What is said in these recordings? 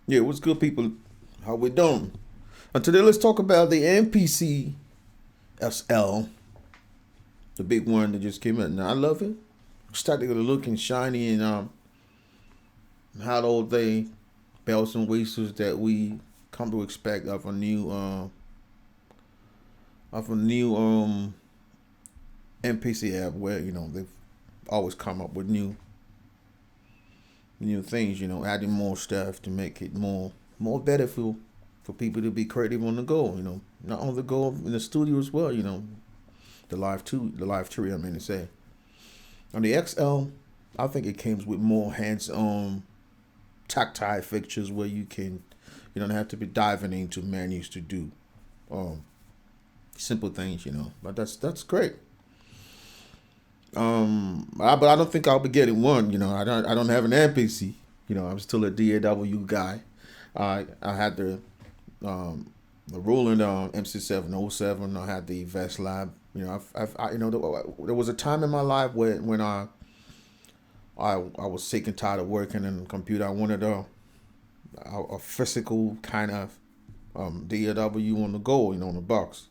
Yeah, what's good, people? How we doing? Today, let's talk about the MPC XL, the big one that just came out. Now, I love it. Started looking shiny and had all the bells and whistles that we come to expect of a new MPC app, where they've always come up with new things. Adding more stuff to make it more better for people to be creative on the go. Not on the go in the studio as well. The live tree. I mean to say, on the XL, I think it comes with more hands-on, tactile fixtures where you don't have to be diving into menus to do um simple things. But that's great. But I don't think I'll be getting one. I don't have an MPC. I'm still a DAW guy. I had the Roland MC707. I had the Vest Lab. There was a time in my life when I was sick and tired of working in the computer. I wanted a physical kind of DAW on the go, on the box.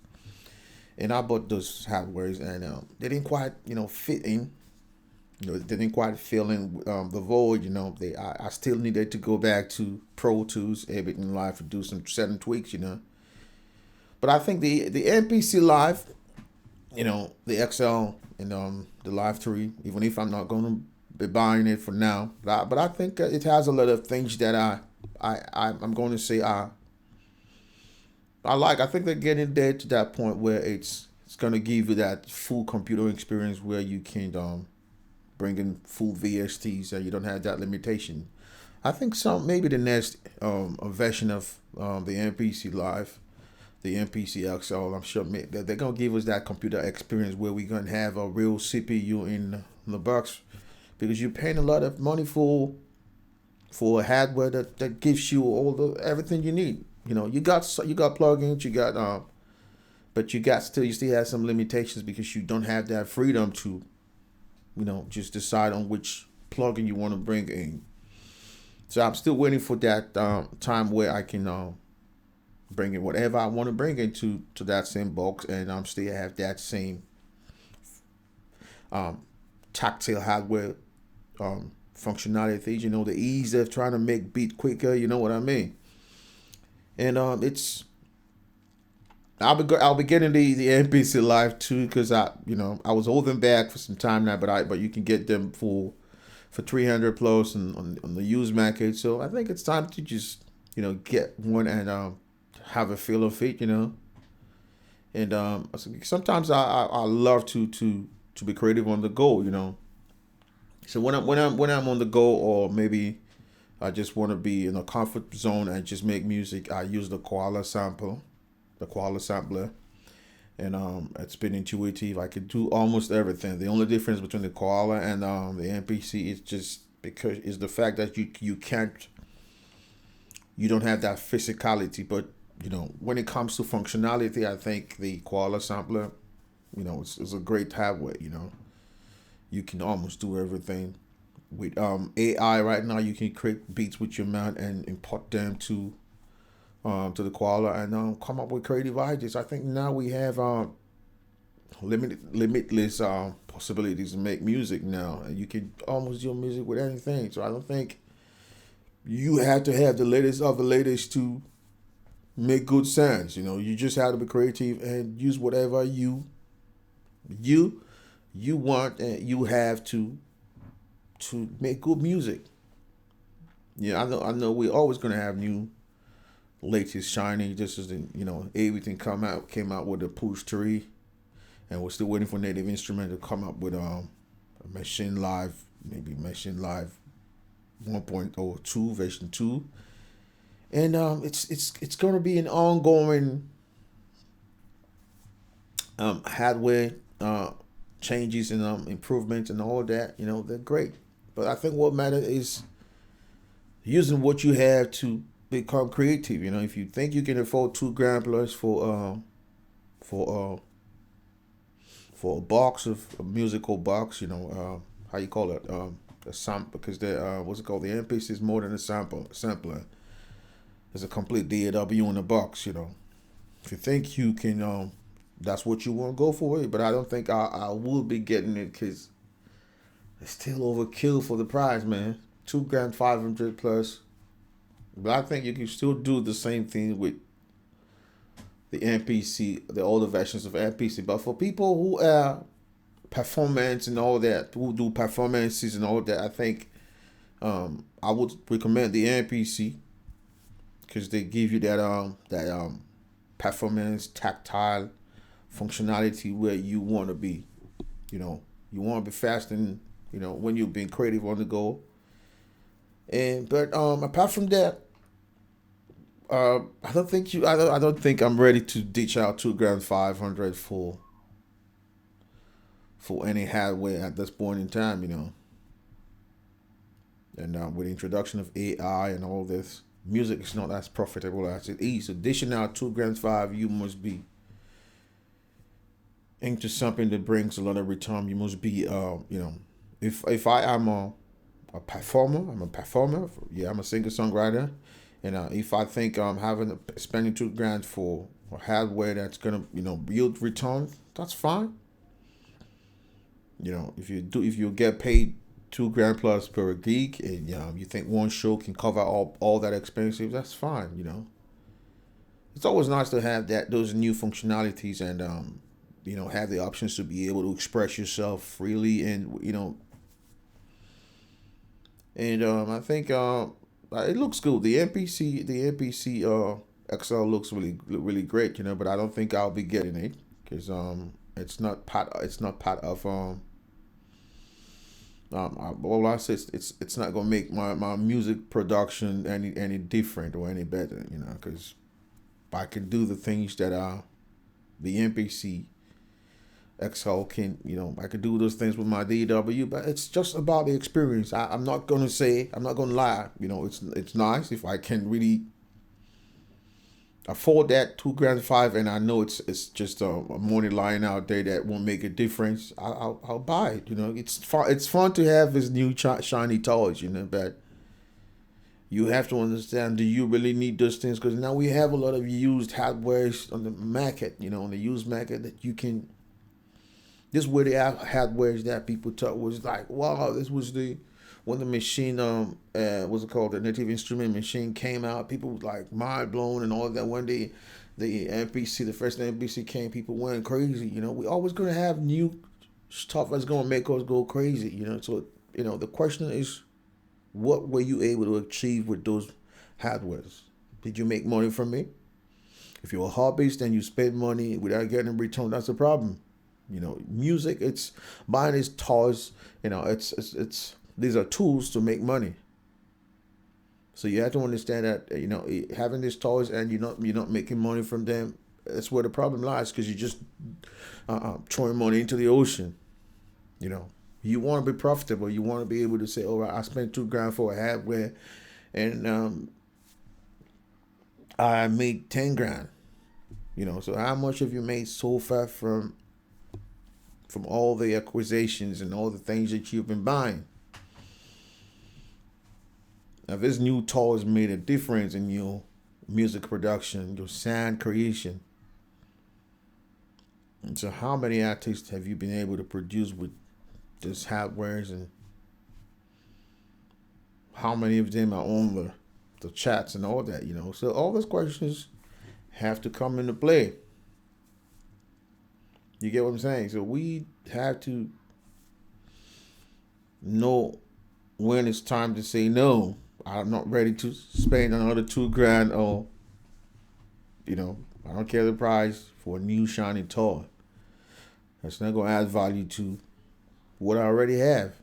And I bought those hardwares, and they didn't quite, fit in. They didn't quite fill in the void. I still needed to go back to Pro Tools, Ableton Live to do some certain tweaks. But I think the MPC Live, the XL and the Live 3, even if I'm not going to be buying it for now, but I think it has a lot of things that I'm going to say I like. I think they're getting there to that point where it's gonna give you that full computer experience where you can bring in full VSTs and you don't have that limitation. I think maybe the next a version of the MPC Live, the MPC XL. I'm sure that they're gonna give us that computer experience where we're gonna have a real CPU in the box, because you're paying a lot of money for a hardware that gives you all the everything you need. You got plugins, but you still have some limitations because you don't have that freedom to, just decide on which plugin you want to bring in. So I'm still waiting for that time where I can bring in whatever I want to bring into to that same box, and I'm still have that same um, tactile hardware functionality. The ease of trying to make beat quicker. You know what I mean? And it's I'll be getting the NPC Live too, because I was holding back for some time now, but you can get them for 300 plus on the used market. So I think it's time to just get one and have a feel of it. And sometimes I love to be creative on the go. So when I'm on the go, or maybe I just want to be in a comfort zone and just make music, I use the koala sampler, and it's been intuitive. I could do almost everything. The only difference between the koala and the MPC is just because is the fact that you don't have that physicality. But when it comes to functionality, I think the koala sampler, it's a great hardware. You can almost do everything with AI right now. You can create beats with your mouth and import them to the koala, and come up with creative ideas. I think now we have limitless possibilities to make music now, and you can almost do music with anything. So I don't think you have to have the latest of the latest to make good sounds. You just have to be creative and use whatever you you want, and you have to make good music. Yeah, I know we're always gonna have new latest shiny. Just as everything came out with the push 3, and we're still waiting for Native Instrument to come up with a Machine Live, maybe Machine Live 1.02 version 2. And it's going to be an ongoing hardware changes and improvements and all that. They're great, but I think what matters is using what you have to become creative. If you think you can afford 2 grand plus for for a box of a musical box, how you call it, a sample, because the what's it called? The MPC is more than a sampler. It's a complete DAW in the box. If you think you can, that's what you want, go for it. But I don't think I will be getting it because it's still overkill for the price, man. 2 grand 500 plus. But I think you can still do the same thing with the MPC, the older versions of MPC. But for people who are performance and all that, who do performances and all that, I think I would recommend the MPC because they give you that performance tactile functionality where you want to be. You want to be fast and when you're being creative on the go. But apart from that, I don't think I'm ready to ditch out 2 grand 500 for any hardware at this point in time. And with the introduction of AI and all this, music is not as profitable as it is. So dishing out 2 grand 5, you must be into something that brings a lot of return. You must be, if I am a performer, I'm a performer. Yeah, I'm a singer songwriter, and if I think spending 2 grand for hardware that's gonna yield return, that's fine. If you get paid 2 grand plus per gig, and you think one show can cover all that expensive, that's fine. It's always nice to have those new functionalities and have the options to be able to express yourself freely and I think it looks good. The MPC XL looks really great, but I don't think I'll be getting it because it's not part of well, I say it's not gonna make my music production any different or any better, because I can do the things that the MPC XL can, I could do those things with my DW, but it's just about the experience. I'm not gonna lie, it's nice if I can really afford that 2 grand 5, and I know it's just a money lying out there that won't make a difference. I'll buy it. It's fun to have this new shiny toys. But you have to understand: do you really need those things? Because now we have a lot of used hardware on the market. On the used market that you can. This where the hardware that people thought was like, wow, this was when the machine what's it called, the Native Instrument machine came out, people was like mind blown and all that. When the MPC, the first MPC came, people went crazy. We always gonna have new stuff that's gonna make us go crazy. So the question is, what were you able to achieve with those hardwares? Did you make money from it? If you're a hobbyist and you spend money without getting a return, that's a problem. Music, it's buying these toys. It's these are tools to make money. So you have to understand that having these toys and you're not making money from them. That's where the problem lies, because you're just throwing money into the ocean. You want to be profitable. You want to be able to say, "All right, I spent 2 grand for a hardware, and I made 10 grand." So how much have you made so far from all the acquisitions and all the things that you've been buying? Now, this new toy has made a difference in your music production, your sound creation. And so how many artists have you been able to produce with this hardwares, and how many of them are on the chats and all that? So all those questions have to come into play. You get what I'm saying? So we have to know when it's time to say no. I'm not ready to spend another 2 grand, or I don't care the price for a new shiny toy. That's not gonna add value to what I already have.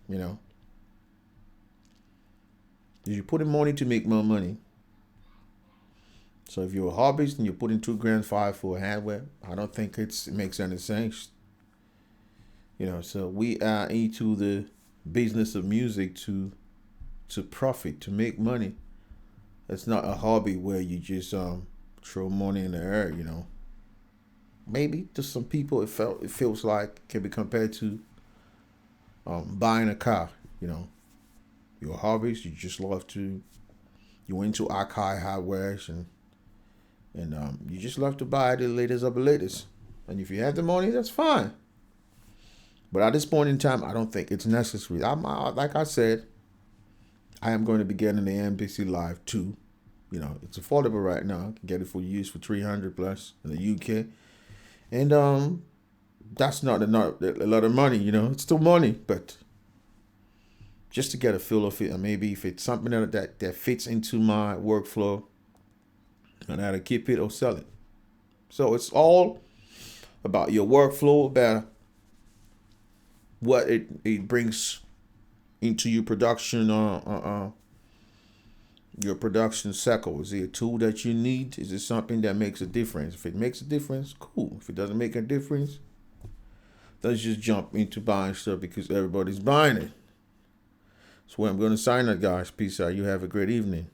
You're putting money to make more money. So if you're a hobbyist and you're putting 2 grand 5 for hardware, I don't think it makes any sense. So we are into the business of music to profit, to make money. It's not a hobby where you just throw money in the air. Maybe to some people it feels like it can be compared to buying a car. You're a hobbyist. You just love to you're into Akai hardware, and you just love to buy the latest of the latest. And if you have the money, that's fine. But at this point in time, I don't think it's necessary. Like I said, I am going to be getting the MPC Live 2. It's affordable right now. I can get it for use for 300 plus in the UK. And that's not a lot of money, It's still money, but just to get a feel of it, and maybe if it's something that fits into my workflow, and either keep it or sell it. So it's all about your workflow, about what it brings into your production your production cycle. Is it a tool that you need? Is it something that makes a difference? If it makes a difference, cool. If it doesn't make a difference, let's just jump into buying stuff because everybody's buying it. So I'm going to sign up, guys. Peace out. You have a great evening.